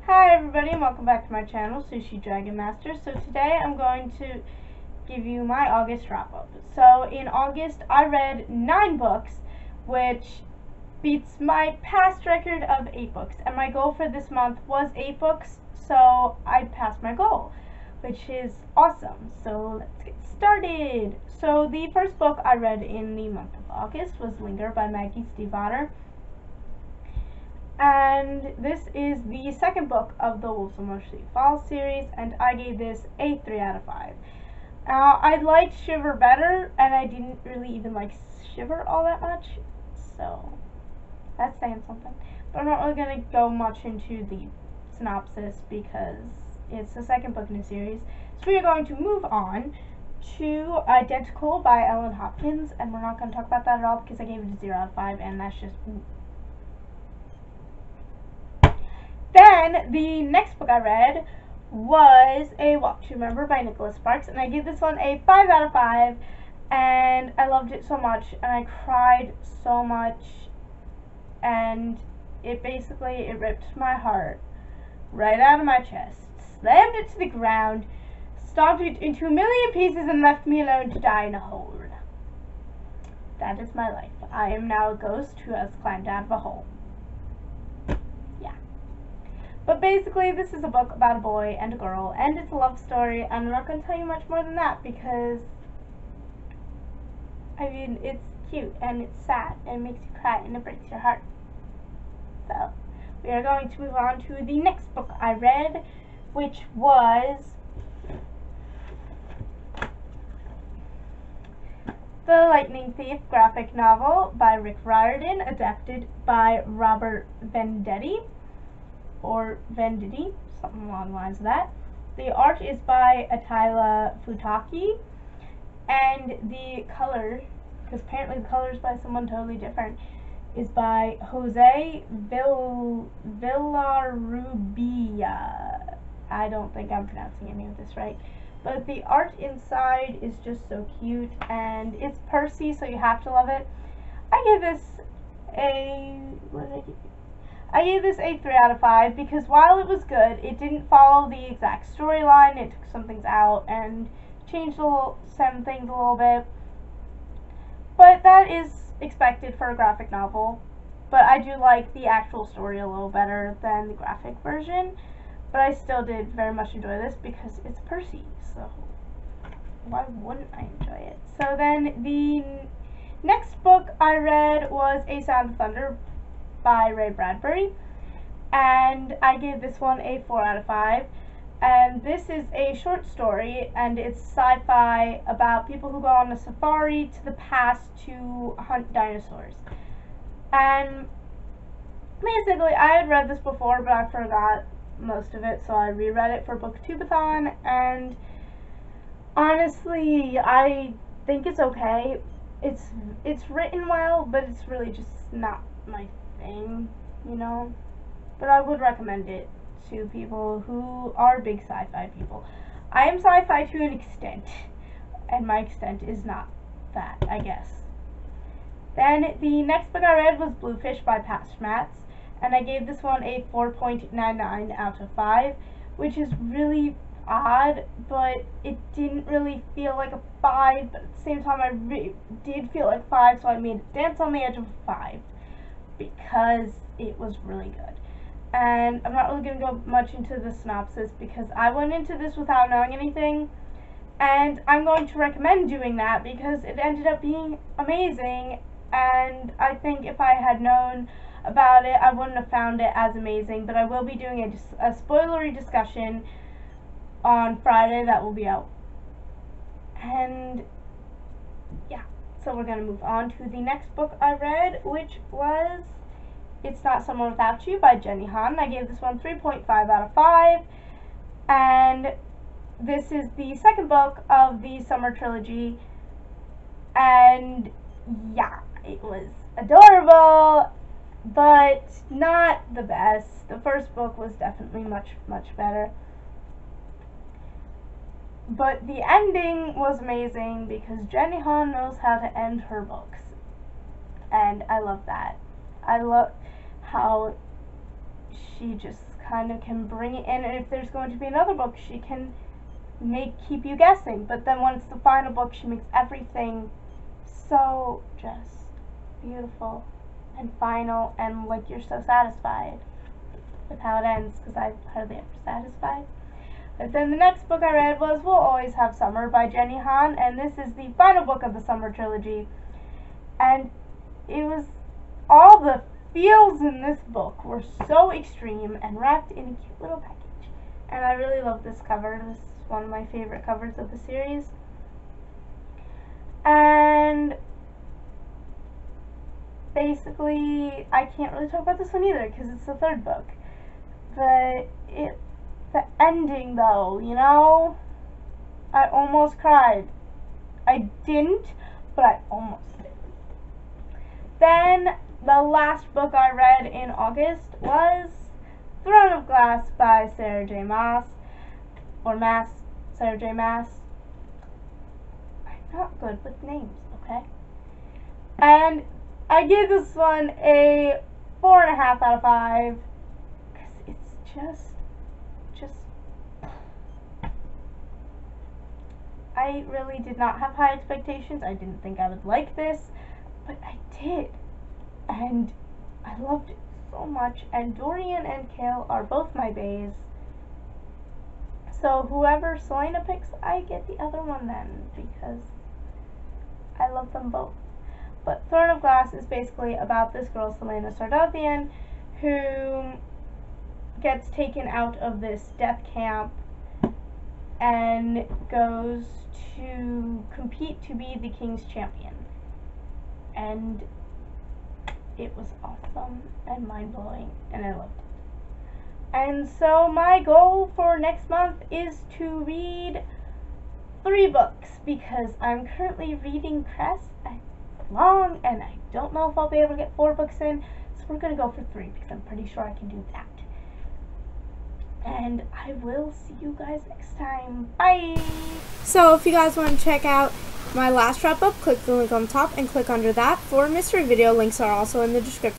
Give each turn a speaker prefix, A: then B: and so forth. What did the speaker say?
A: Hi everybody and welcome back to my channel, Sushi Dragon Master. So today I'm going to give you my August wrap up. So in August I read 9 books, which beats my past record of 8 books. And my goal for this month was 8 books, so I passed my goal, which is awesome. So let's get started. So the first book I read in the month of August was Linger by Maggie Stiefvater. And this is the second book of the Wolves of Mostly Falls series, and I gave this a 3 out of 5. I liked Shiver better, and I didn't really even like Shiver all that much, so that's saying something. But I'm not really going to go much into the synopsis because it's the second book in the series. So we are going to move on to Identical by Ellen Hopkins, and we're not going to talk about that at all because I gave it a 0 out of 5, and that's just... Then, the next book I read was A Walk to Remember by Nicholas Sparks, and I gave this one a 5 out of 5, and I loved it so much, and I cried so much, and it ripped my heart right out of my chest, slammed it to the ground, stomped it into a million pieces, and left me alone to die in a hole. That is my life. I am now a ghost who has climbed out of a hole. But basically, this is a book about a boy and a girl, and it's a love story, and I'm not going to tell you much more than that, because, I mean, it's cute, and it's sad, and it makes you cry, and it breaks your heart. So, we are going to move on to the next book I read, which was The Lightning Thief graphic novel by Rick Riordan, adapted by Robert Venditti. Or Venditti, something along the lines of that. The art is by Attila Futaki, and the color, because apparently the color is by someone totally different, is by Jose Villarrubia. I don't think I'm pronouncing any of this right. But the art inside is just so cute, and it's Percy, so you have to love it. I gave this a... what did I give? I gave this a 3 out of 5 because while it was good, it didn't follow the exact storyline. It took some things out and changed some things a little bit. But that is expected for a graphic novel. But I do like the actual story a little better than the graphic version. But I still did very much enjoy this because it's Percy, so why wouldn't I enjoy it? So then the next book I read was A Sound of Thunder by Ray Bradbury, and I gave this one a 4 out of 5. And this is a short story, and it's sci-fi about people who go on a safari to the past to hunt dinosaurs. And basically, I had read this before, but I forgot most of it, so I reread it for Booktubeathon, and honestly, I think it's okay. It's written well, but it's really just not my thing, you know, but I would recommend it to people who are big sci-fi people. I am sci-fi to an extent, and my extent is not that, I guess. Then the next book I read was Bluefish by Pat Schmatz, and I gave this one a 4.99 out of 5, which is really odd, but it didn't really feel like a 5, but at the same time I did feel like 5, so I made it dance on the edge of a 5. Because it was really good. And I'm not really going to go much into the synopsis because I went into this without knowing anything, and I'm going to recommend doing that because it ended up being amazing, and I think if I had known about it I wouldn't have found it as amazing. But I will be doing a spoilery discussion on Friday that will be out. And yeah. So we're going to move on to the next book I read, which was It's Not Someone Without You by Jenny Han. I gave this one 3.5 out of 5. And this is the second book of the Summer Trilogy. And yeah, it was adorable, but not the best. The first book was definitely much, much better. But the ending was amazing because Jenny Han knows how to end her books. And I love that. I love how she just kind of can bring it in, and if there's going to be another book, she can keep you guessing. But then when it's the final book, she makes everything so just beautiful and final, and like you're so satisfied with how it ends, because I'm hardly ever satisfied. But then the next book I read was We'll Always Have Summer by Jenny Han, and this is the final book of the Summer trilogy. And it was, all the feels in this book were so extreme and wrapped in a cute little package. And I really love this cover. This is one of my favorite covers of the series. And basically, I can't really talk about this one either because it's the third book. But the ending though, you know, I almost cried. I didn't, but I almost did. Then the last book I read in August was Throne of Glass by Sarah J. Maas, or Maas, Sarah J. Maas. I'm not good with names, okay? And I give this one a 4.5 out of 5 because it's just I really did not have high expectations. I didn't think I would like this, but I did, and I loved it so much. And Dorian and Kale are both my baes, so whoever Selena picks, I get the other one then, because I love them both. But Throne of Glass is basically about this girl, Selena Sardothien, who gets taken out of this death camp and goes to compete to be the king's champion. And it was awesome and mind-blowing, and I loved it. And so my goal for next month is to read 3 books, because I'm currently reading Cress, and it's long, and I don't know if I'll be able to get 4 books in, so we're going to go for 3, because I'm pretty sure I can do that. And I will see you guys next time. Bye! So if you guys want to check out my last wrap up, click the link on top and click under that for a mystery video. Links are also in the description.